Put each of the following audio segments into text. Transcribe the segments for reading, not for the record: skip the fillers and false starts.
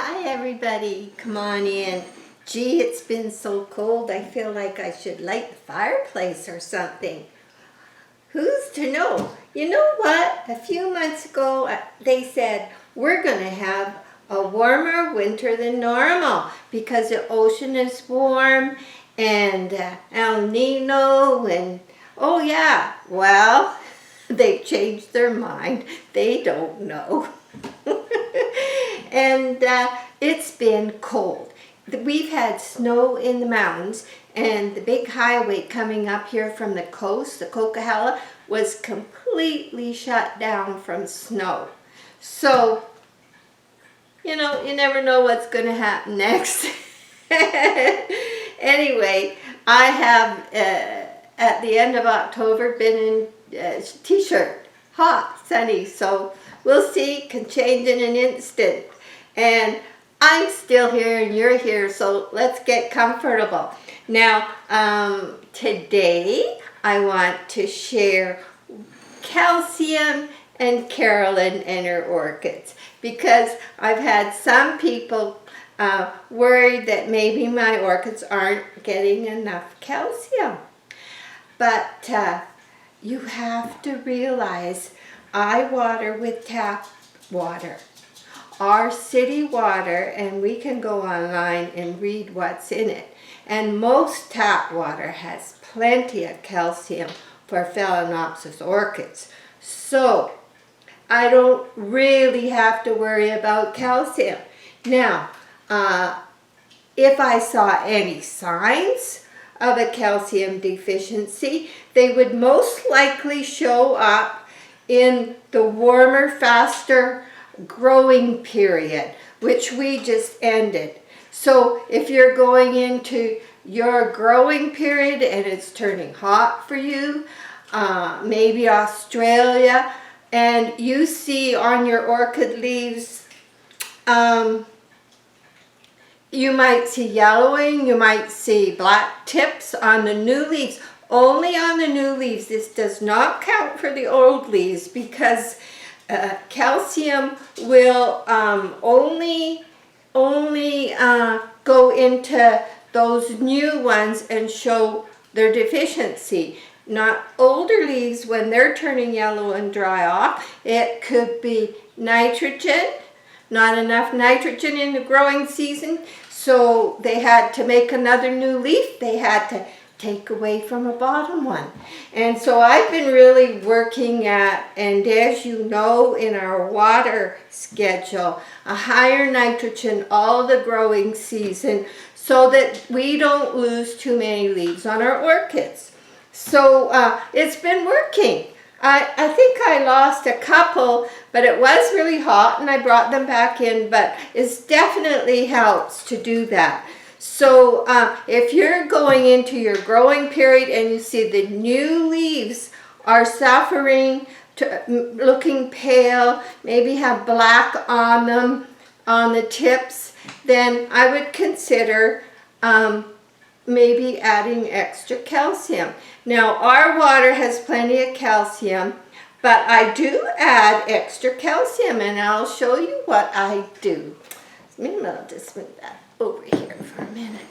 Hi everybody, come on in. Gee, it's been so cold I feel like I should light the fireplace or something. Who's to know? You know what? A few months ago they said we're going to have a warmer winter than normal because the ocean is warm and El Nino and oh yeah, well, they changed their mind. They don't know. And it's been cold. We've had snow in the mountains, and the big highway coming up here from the coast, the Coquihalla, was completely shut down from snow. So, you know, you never know what's going to happen next. Anyway, I have, at the end of October, been in t-shirt, hot, sunny, so we'll see, can change in an instant. And I'm still here and you're here, so let's get comfortable. Now, today I want to share calcium and Carolyn and her orchids, because I've had some people worried that maybe my orchids aren't getting enough calcium. But you have to realize I water with tap water. Our city water, and we can go online and read what's in it. And most tap water has plenty of calcium for Phalaenopsis orchids. So I don't really have to worry about calcium. Now, if I saw any signs of a calcium deficiency, they would most likely show up in the warmer, faster growing period, which we just ended. So if you're going into your growing period and it's turning hot for you, maybe Australia, and you see on your orchid leaves, you might see yellowing, you might see black tips on the new leaves. Only on the new leaves. This does not count for the old leaves, because calcium will only go into those new ones and show their deficiency. Not older leaves, when they're turning yellow and dry off. It could be nitrogen, not enough nitrogen in the growing season, so they had to make another new leaf. They had to take away from a bottom one. And so I've been really working at, and as you know, in our water schedule, a higher nitrogen all the growing season so that we don't lose too many leaves on our orchids. So it's been working. I think I lost a couple, but it was really hot and I brought them back in, but it definitely helps to do that. So if you're going into your growing period and you see the new leaves are suffering, looking pale, maybe have black on them, on the tips, then I would consider maybe adding extra calcium. Now, our water has plenty of calcium, but I do add extra calcium, and I'll show you what I do. Maybe I'll just move that over here for a minute.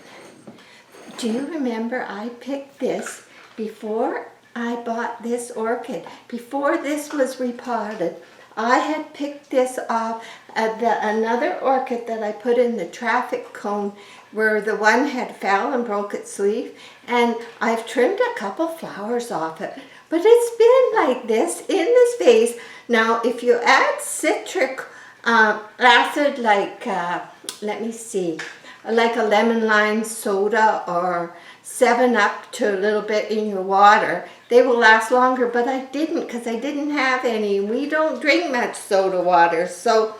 Do you remember I picked this before I bought this orchid? Before this was repotted, I had picked this off another orchid that I put in the traffic cone, where the one had fell and broke its leaf, and I've trimmed a couple flowers off it. But it's been like this in this vase. Now, if you add citric acid, like, let me see, like a lemon lime soda or 7-Up to a little bit in your water, they will last longer. But I didn't, because I didn't have any. We don't drink much soda water. So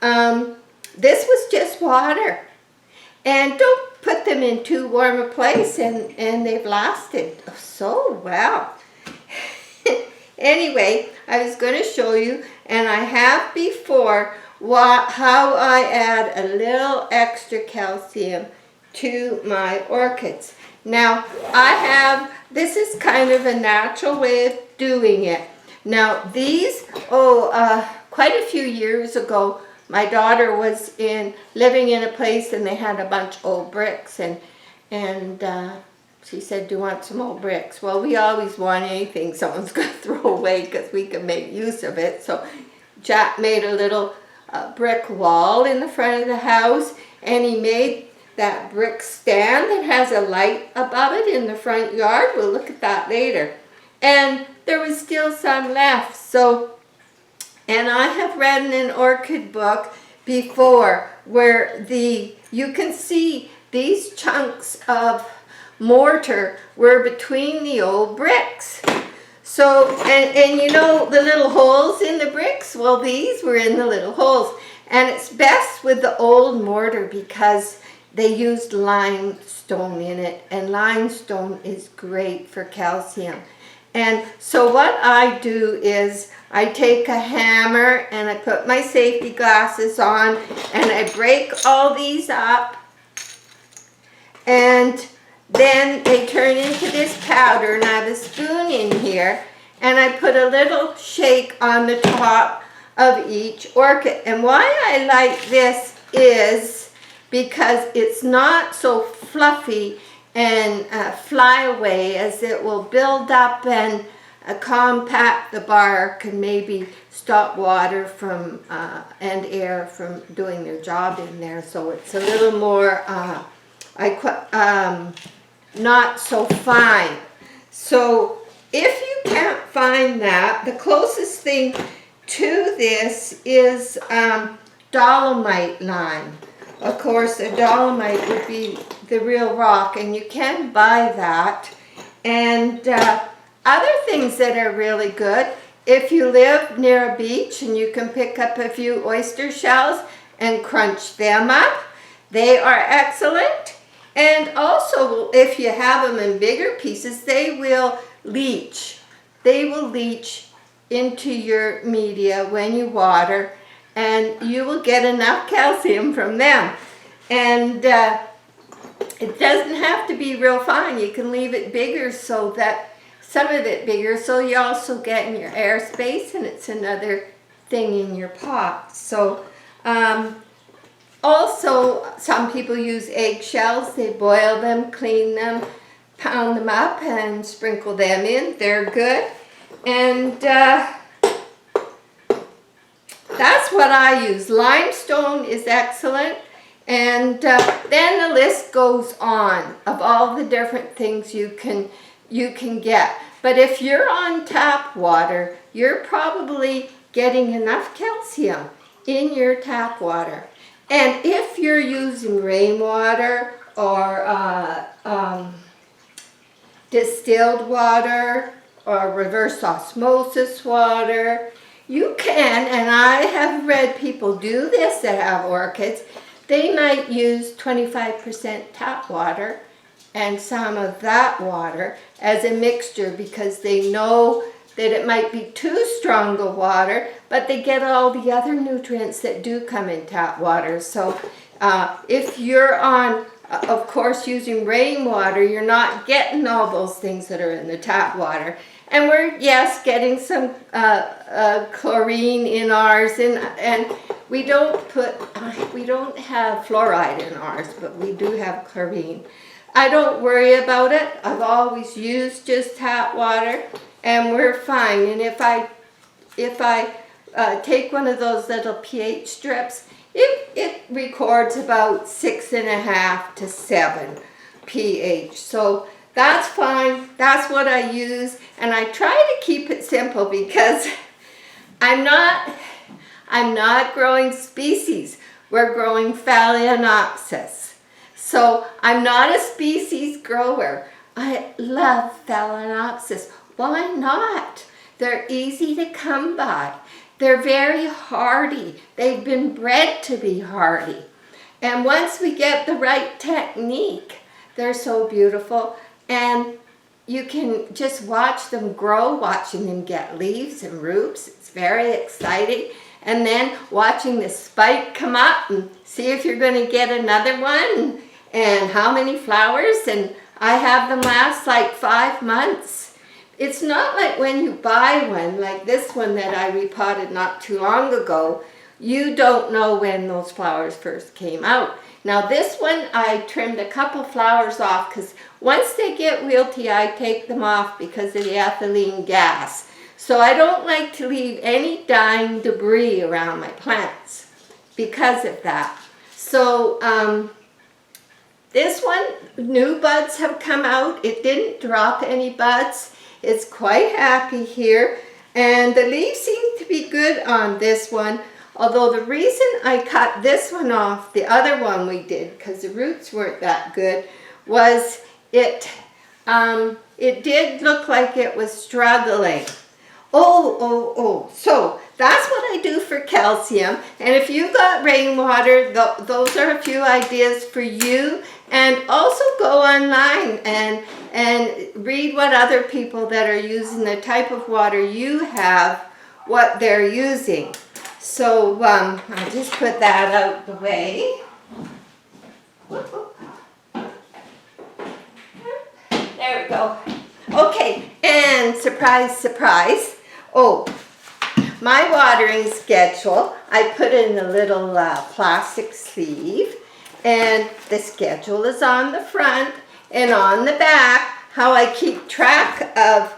this was just water. And don't put them in too warm a place, and they've lasted so well. Anyway, I was going to show you, and I have before, how I add a little extra calcium to my orchids. Now, this is kind of a natural way of doing it. Now, these, quite a few years ago, my daughter was living in a place and they had a bunch of old bricks, and she said, "Do you want some old bricks?" Well, we always want anything someone's going to throw away because we can make use of it. So Jack made a little brick wall in the front of the house, and he made that brick stand that has a light above it in the front yard. We'll look at that later. And there was still some left. So, and I have read in an orchid book before where you can see these chunks of mortar were between the old bricks. So, and you know the little holes in the bricks? Well, these were in the little holes. And it's best with the old mortar because they used limestone in it, and limestone is great for calcium. And so what I do is I take a hammer and I put my safety glasses on and I break all these up, and then they turn into this powder. And I have a spoon in here and I put a little shake on the top of each orchid. And why I like this is because it's not so fluffy and fly away, as it will build up and compact the bark and maybe stop water from and air from doing their job in there. So it's a little more not so fine. So if you can't find that, the closest thing to this is dolomite lime. Of course, the dolomite would be the real rock, and you can buy that. And other things that are really good, if you live near a beach and you can pick up a few oyster shells and crunch them up, they are excellent. And also, if you have them in bigger pieces, they will leach. They will leach into your media when you water, and you will get enough calcium from them. And it doesn't have to be real fine. You can leave it bigger, so that some of it bigger, so you also get in your airspace, and it's another thing in your pot. So also some people use eggshells. They boil them, clean them, pound them up, and sprinkle them in. They're good. And that's what I use. Limestone is excellent. And then the list goes on of all the different things you can get. But if you're on tap water, you're probably getting enough calcium in your tap water. And if you're using rainwater or distilled water or reverse osmosis water, you can, and I have read people do this that have orchids. They might use 25% tap water and some of that water as a mixture, because they know that it might be too strong of water, but they get all the other nutrients that do come in tap water. So if you're on, of course, using rainwater, you're not getting all those things that are in the tap water. And we're, yes, getting some chlorine in ours, and we don't have fluoride in ours, but we do have chlorine. I don't worry about it. I've always used just tap water, and we're fine. And if I take one of those little pH strips, it records about 6.5 to 7 pH. So that's fine. That's what I use, and I try to keep it simple because I'm not growing species. We're growing Phalaenopsis. So I'm not a species grower. I love Phalaenopsis. Why not? They're easy to come by. They're very hardy. They've been bred to be hardy. And once we get the right technique, they're so beautiful. And you can just watch them grow, watching them get leaves and roots. It's very exciting. And then watching the spike come up and see if you're going to get another one and how many flowers. And I have them last like 5 months. It's not like when you buy one, like this one that I repotted not too long ago. you don't know when those flowers first came out. Now this one, I trimmed a couple flowers off because once they get wilty, I take them off because of the ethylene gas. So I don't like to leave any dying debris around my plants because of that. So this one, new buds have come out. It didn't drop any buds. It's quite happy here. And the leaves seem to be good on this one. Although the reason I cut this one off, the other one we did, because the roots weren't that good, was it did look like it was struggling. So that's what I do for calcium. And if you got rainwater, those are a few ideas for you. And also go online and read what other people that are using the type of water you have, what they're using. So I'll just put that out the way. There we go. Okay, and surprise, surprise. Oh, my watering schedule, I put in a little plastic sleeve, and the schedule is on the front, and on the back, how I keep track of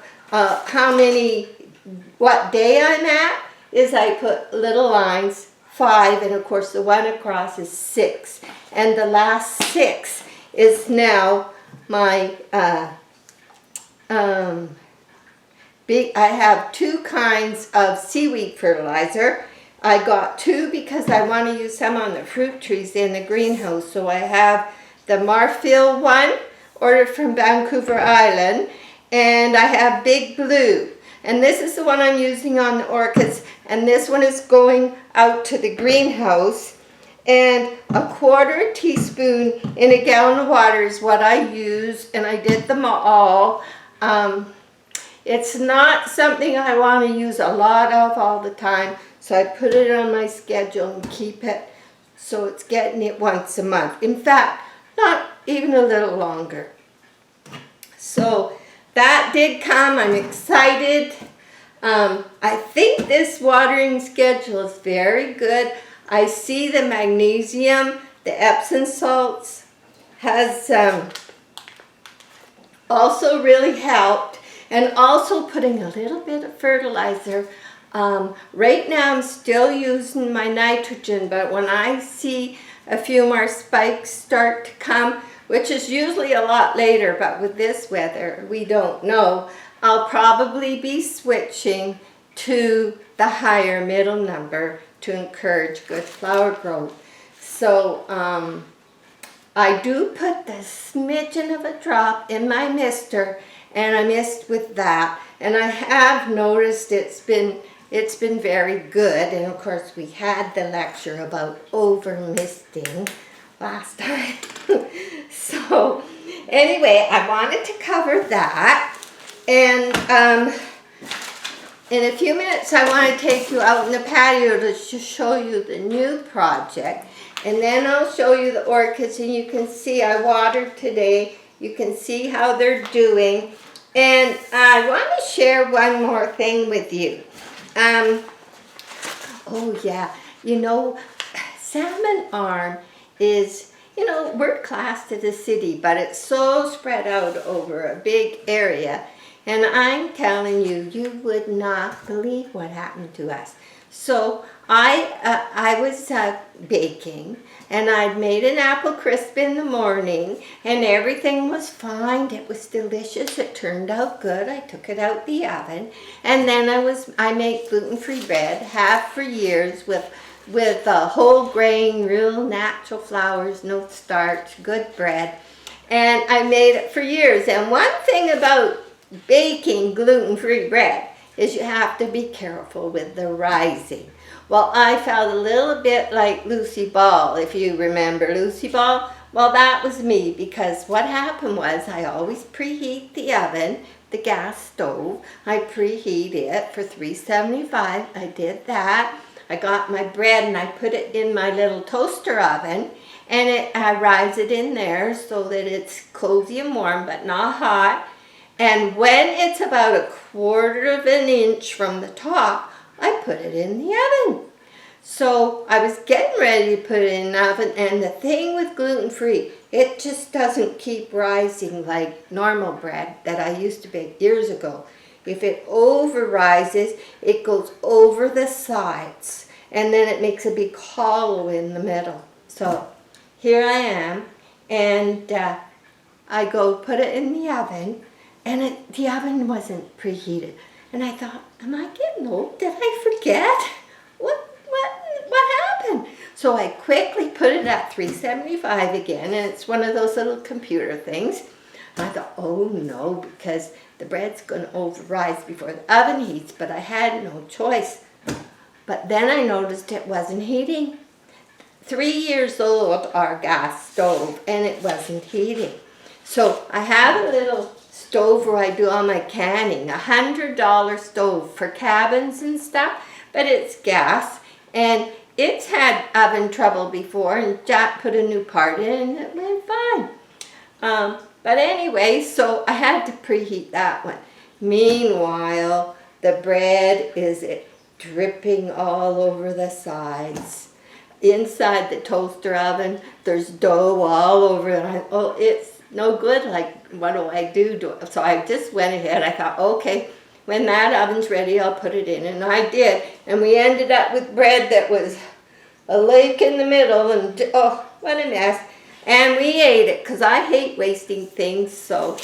what day I'm at, is I put little lines, 5, and of course the one across is 6. And the last 6 is now my, I have 2 kinds of seaweed fertilizer. I got 2 because I want to use some on the fruit trees in the greenhouse. So I have the Marfil one, ordered from Vancouver Island, and I have Big Blue. And this is the one I'm using on the orchids, and this one is going out to the greenhouse. And a 1/4 teaspoon in a gallon of water is what I use, and I did them all. It's not something I want to use a lot of all the time, so I put it on my schedule and keep it so it's getting it once a month. In fact, not even a little longer. So that did come. I'm excited. I think this watering schedule is very good. I see the magnesium, the Epsom salts has also really helped. And also putting a little bit of fertilizer. Right now I'm still using my nitrogen, but when I see a few more spikes start to come, which is usually a lot later, but with this weather, we don't know, I'll probably be switching to the higher middle number to encourage good flower growth. So I do put the smidgen of a drop in my mister, and I mist with that. And I have noticed it's been very good. And of course we had the lecture about over misting last time. So anyway, I wanted to cover that. And in a few minutes I want to take you out in the patio to show you the new project. And then I'll show you the orchids, and you can see I watered today. You can see how they're doing. And I want to share one more thing with you. Oh yeah, you know, Salmon Arm is, you know, we're classed as a city, but it's so spread out over a big area. And I'm telling you, you would not believe what happened to us. So I was baking, and I'd made an apple crisp in the morning, and everything was fine. It was delicious. It turned out good. I took it out the oven, and then I make gluten-free bread, have for years, with whole grain, real natural flours, no starch, good bread. And I made it for years. And one thing about baking gluten-free bread is you have to be careful with the rising. Well, I felt a little bit like Lucy Ball, if you remember Lucy Ball. Well, that was me, because what happened was I always preheat the oven, the gas stove. I preheat it for 375. I did that. I got my bread and I put it in my little toaster oven, and I rise it in there so that it's cozy and warm but not hot. And when it's about 1/4 of an inch from the top, I put it in the oven. So I was getting ready to put it in the oven, and the thing with gluten-free, it just doesn't keep rising like normal bread that I used to bake years ago. If it over rises, it goes over the sides, and then it makes a big hollow in the middle. So here I am, and I go put it in the oven, and the oven wasn't preheated. And I thought, am I getting old? Did I forget? What happened? So I quickly put it at 375 again, and it's one of those little computer things. And I thought, oh no, because the bread's going to over-rise before the oven heats, but I had no choice. But then I noticed it wasn't heating. 3 years old, our gas stove, and it wasn't heating. So I have a little stove where I do all my canning, $100 stove for cabins and stuff, but it's gas, and it's had oven trouble before, and Jack put a new part in, and it went fine. But anyway, so I had to preheat that one. Meanwhile, the bread is dripping all over the sides. Inside the toaster oven, there's dough all over it. Oh, it's no good. Like, what do I do? So I just went ahead. I thought, okay, when that oven's ready, I'll put it in. And I did. And we ended up with bread that was a lake in the middle. And oh, what a mess. And we ate it because I hate wasting things. So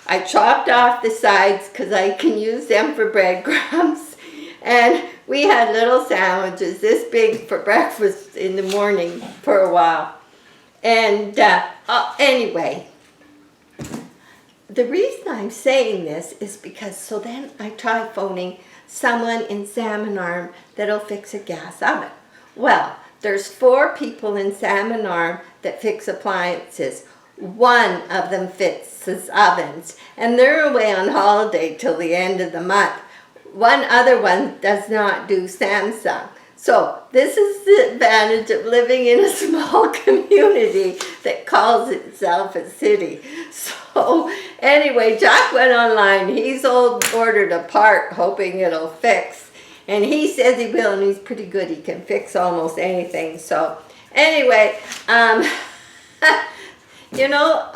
I chopped off the sides because I can use them for breadcrumbs. And we had little sandwiches this big for breakfast in the morning for a while. And anyway, the reason I'm saying this is because so then I try phoning someone in Salmon Arm that'll fix a gas oven. Well, there's 4 people in Salmon Arm that fix appliances. One of them fixes ovens, and they're away on holiday till the end of the month. One other one does not do Samsung. So this is the advantage of living in a small community that calls itself a city. So anyway, Jack went online. He's ordered a part hoping it'll fix. And he says he will, and he's pretty good. He can fix almost anything. So anyway, you know,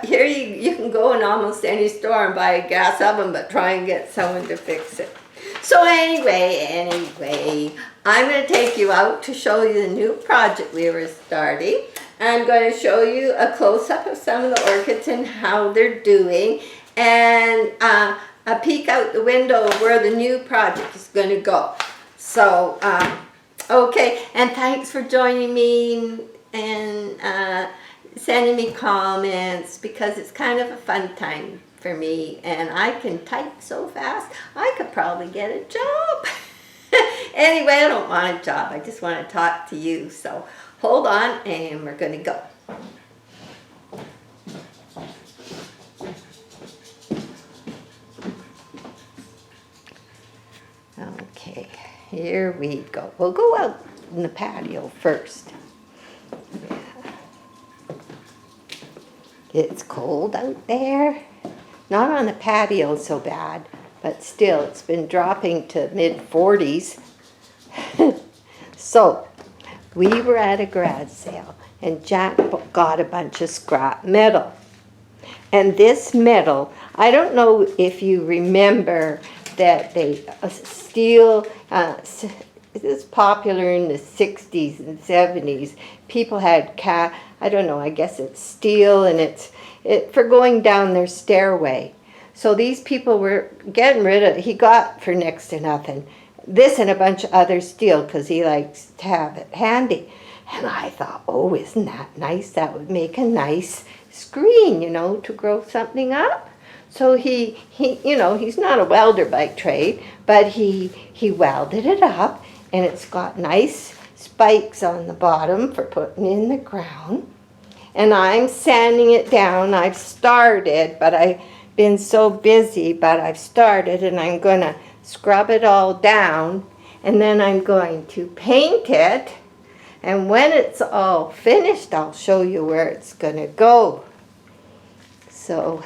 here you can go in almost any store and buy a gas oven, but try and get someone to fix it. So anyway, I'm going to take you out to show you the new project we were starting. I'm going to show you a close-up of some of the orchids and how they're doing, and a peek out the window of where the new project is going to go. So, okay, and thanks for joining me and sending me comments, because it's kind of a fun time for me, and I can type so fast, I could probably get a job. Anyway, I don't want a job, I just want to talk to you. So hold on, and we're going to go. Okay, here we go. We'll go out in the patio first. It's cold out there. Not on the patio so bad, but still it's been dropping to mid-40s. So we were at a garage sale, and Jack got a bunch of scrap metal. And this metal, I don't know if you remember that steel, it was popular in the 60s and 70s. People had I don't know, I guess it's steel, and it's for going down their stairway. So these people were getting rid of, he got for next to nothing, this and a bunch of other steel, because he likes to have it handy. And I thought, oh, isn't that nice? That would make a nice screen, you know, to grow something up. So he you know, he's not a welder by trade, but he welded it up, and it's got nice spikes on the bottom for putting in the ground. And I'm sanding it down. I've started, but I've been so busy, but I've started, and I'm going to scrub it all down, and then I'm going to paint it, and when it's all finished, I'll show you where it's going to go. So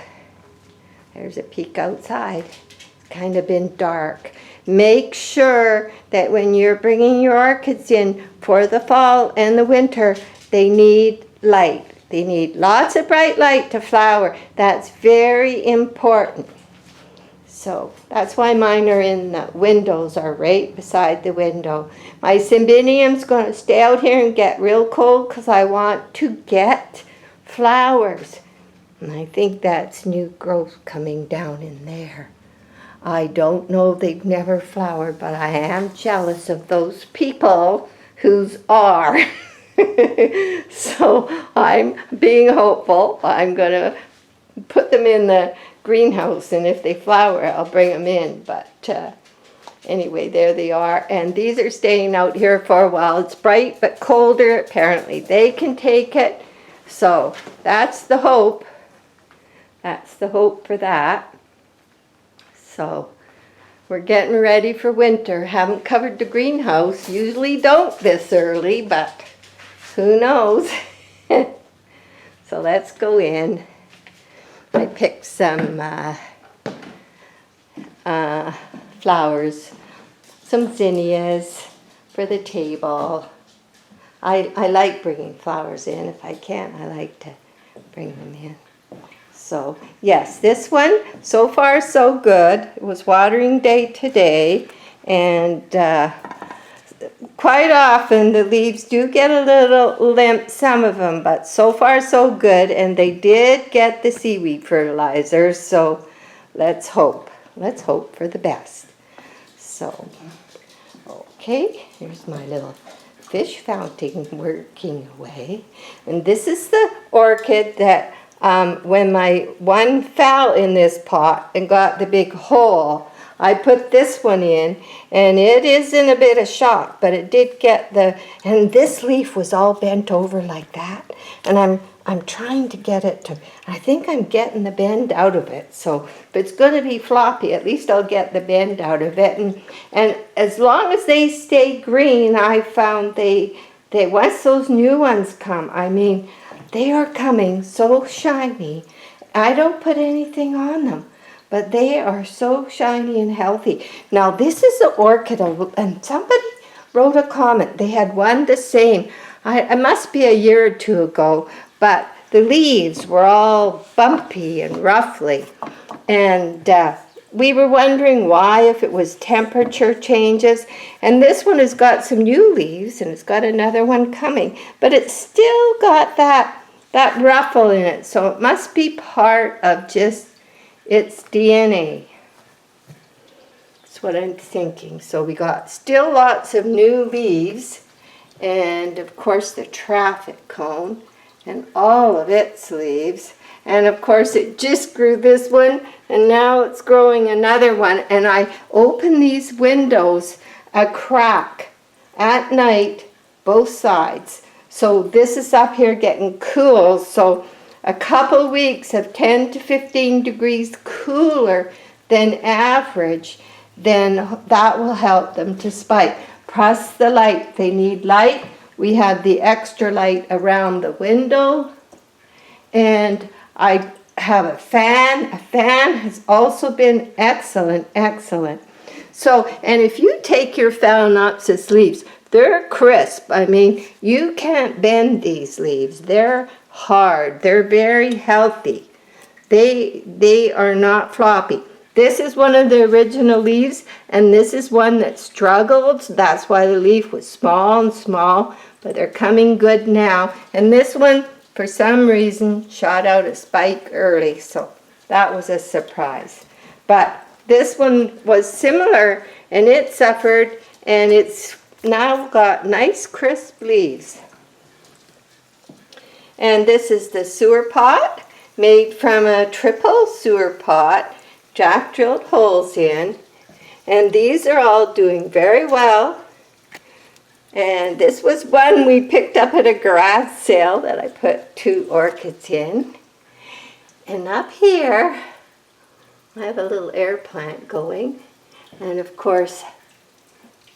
there's a peek outside. It's kind of been dark. make sure that when you're bringing your orchids in for the fall and the winter, they need light. They need lots of bright light to flower. That's very important. So that's why mine are in the windows, are right beside the window. My Cymbidium's going to stay out here and get real cold because I want to get flowers. And I think that's new growth coming down in there. I don't know, they've never flowered, but I am jealous of those people whose are. So I'm being hopeful. I'm going to put them in the greenhouse, and if they flower, I'll bring them in. But anyway, there they are. And these are staying out here for a while. It's bright but colder. Apparently they can take it. So that's the hope. That's the hope for that. So we're getting ready for winter. Haven't covered the greenhouse. Usually don't this early, but who knows? So let's go in. I picked some flowers, some zinnias for the table. I like bringing flowers in. If I can, I like to bring them in. So, yes, this one, so far so good. It was watering day today, and quite often the leaves do get a little limp, some of them, but so far so good. And they did get the seaweed fertilizer, so let's hope. Let's hope for the best. So, okay, here's my little fish fountain working away. And this is the orchid that when my one fell in this pot and got the big hole, I put this one in, and it is in a bit of shock, but it did get and this leaf was all bent over like that, and I'm trying to get it to, I think I'm getting the bend out of it. So if it's going to be floppy, at least I'll get the bend out of it. And as long as they stay green, I found they once those new ones come, I mean, they are coming so shiny. I don't put anything on them, but they are so shiny and healthy. Now this is the orchid, and somebody wrote a comment. They had one the same. It must be a year or two ago, but the leaves were all bumpy and ruffly. And we were wondering why, if it was temperature changes. And this one has got some new leaves, and it's got another one coming. But it's still got that ruffle in it, so it must be part of just its DNA. That's what I'm thinking. So we got still lots of new leaves, and of course the traffic cone and all of its leaves, and of course it just grew this one, and now it's growing another one. And I open these windows a crack at night, both sides. So this is up here getting cool, so a couple weeks of 10 to 15 degrees cooler than average, then that will help them to spike. Plus the light, they need light. We have the extra light around the window, and I have a fan. A fan has also been excellent. So, and if you take your Phalaenopsis leaves, they're crisp. I mean, you can't bend these leaves. They're hard. They're very healthy. They are not floppy. This is one of the original leaves, and this is one that struggled. That's why the leaf was small, but they're coming good now. And this one, for some reason, shot out a spike early, so that was a surprise. But this one was similar, and it suffered, and it's now got nice crisp leaves. And this is the sewer pot, made from a triple sewer pot. Jack drilled holes in, and these are all doing very well. And this was one we picked up at a garage sale that I put 2 orchids in. And up here, I have a little air plant going, and of course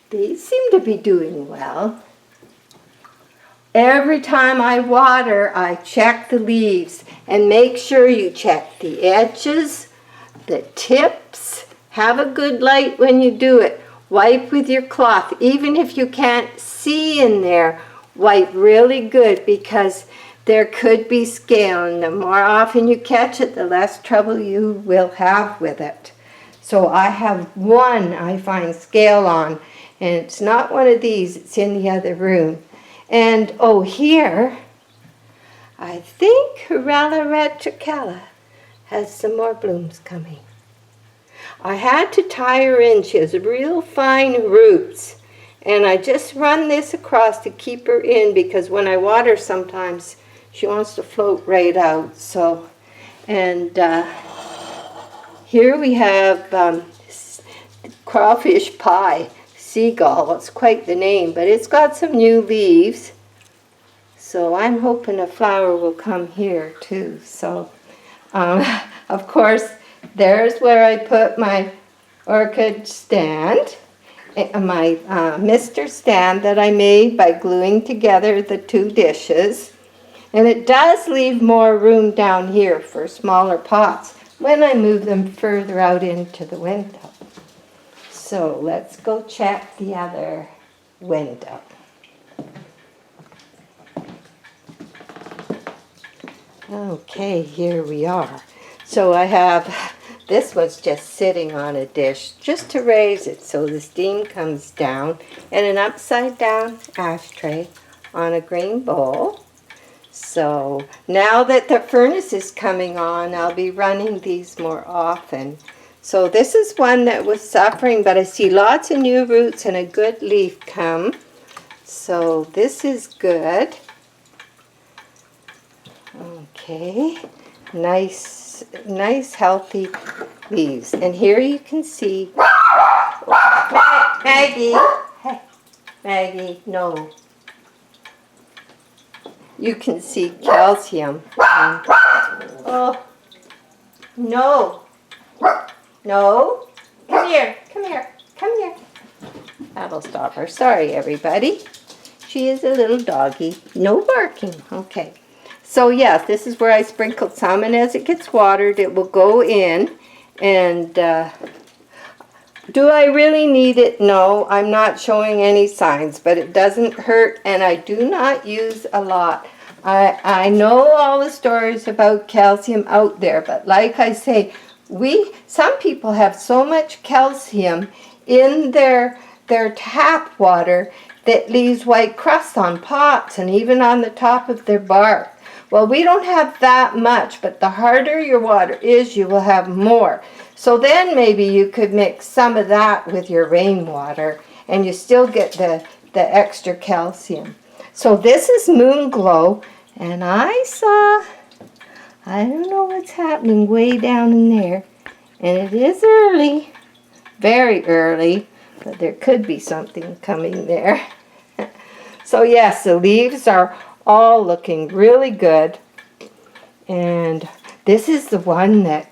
these seem to be doing well. Every time I water, I check the leaves, and make sure you check the edges, the tips, Have a good light when you do it. Wipe with your cloth. Even if you can't see in there, wipe really good because there could be scale, and the more often you catch it, the less trouble you will have with it. So I have one I find scale on, and it's not one of these, it's in the other room. And oh, here, I think Rala Retricella has some more blooms coming. I had to tie her in. She has real fine roots. And I just run this across to keep her in because when I water sometimes she wants to float right out. So, and here we have crawfish pie, seagull. It's quite the name, but it's got some new leaves. So I'm hoping a flower will come here too. So, of course, there's where I put my orchid stand, my mister stand that I made by gluing together the two dishes. And it does leave more room down here for smaller pots when I move them further out into the window. So let's go check the other window. Okay, here we are. So I have, this was just sitting on a dish just to raise it so the steam comes down, and an upside down ashtray on a green bowl. So now that the furnace is coming on, I'll be running these more often. So this is one that was suffering, but I see lots of new roots and a good leaf come. So this is good. Okay, nice healthy leaves. And here you can see, Maggie, hey, Maggie, no. You can see calcium. Oh, no, no, come here, come here, come here. That'll stop her. Sorry, everybody. She is a little doggy. No barking. Okay. So yes, this is where I sprinkled some, and as it gets watered, it will go in. And do I really need it? No, I'm not showing any signs, but it doesn't hurt, and I do not use a lot. I know all the stories about calcium out there, but like I say, some people have so much calcium in their tap water that leaves white crust on pots and even on the top of their bark. Well, we don't have that much, but the harder your water is, you will have more. So then maybe you could mix some of that with your rainwater and you still get the extra calcium. So this is Moon Glow, and I don't know what's happening way down in there. And it is early, very early, but there could be something coming there. So yes, the leaves are all looking really good. And this is the one that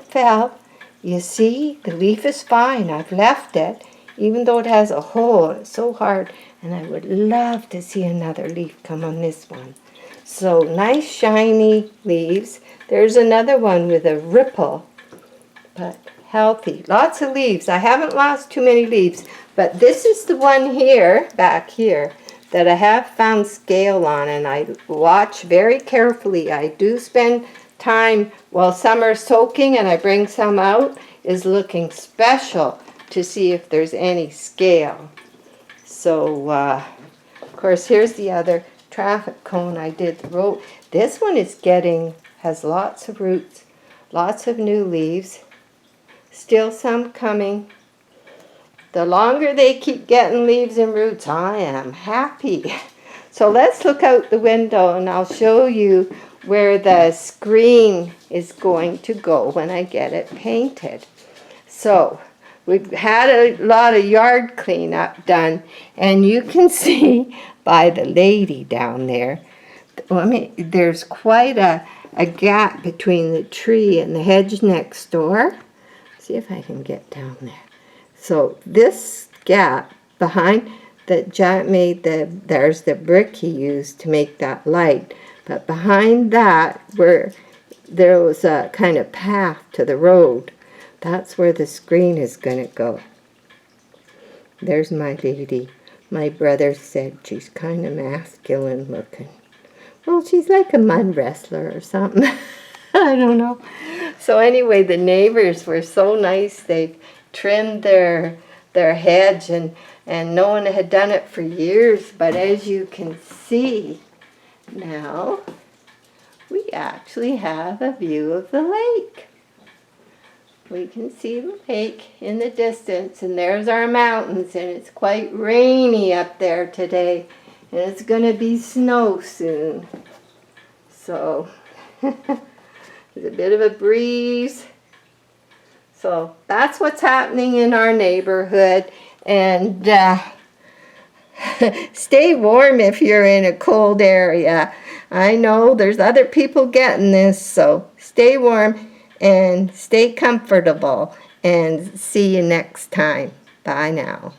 fell. You see, the leaf is fine. I've left it, even though it has a hole. It's so hard, and I would love to see another leaf come on this one. So nice shiny leaves. There's another one with a ripple, but healthy. Lots of leaves. I haven't lost too many leaves, but this is the one here, back here, that I have found scale on, and I watch very carefully. I do spend time while some are soaking and I bring some out, is looking special to see if there's any scale. So of course, here's the other traffic cone I did the road. This one has lots of roots, lots of new leaves, still some coming. The longer they keep getting leaves and roots, I am happy. So let's look out the window and I'll show you where the screen is going to go when I get it painted. So we've had a lot of yard cleanup done, and you can see by the lady down there, there's quite a gap between the tree and the hedge next door. See if I can get down there. So this gap behind that Jack made, there's the brick he used to make that light. But behind that, where there was a kind of path to the road. That's where the screen is going to go. There's my lady. My brother said she's kind of masculine looking. Well, she's like a mud wrestler or something. I don't know. So anyway, the neighbors were so nice. They trimmed their hedge, and no one had done it for years. But as you can see now, we actually have a view of the lake. We can see the lake in the distance, and there's our mountains, and it's quite rainy up there today, and it's going to be snow soon. So there's a bit of a breeze. So that's what's happening in our neighborhood, and stay warm if you're in a cold area. I know there's other people getting this, so stay warm and stay comfortable, and see you next time. Bye now.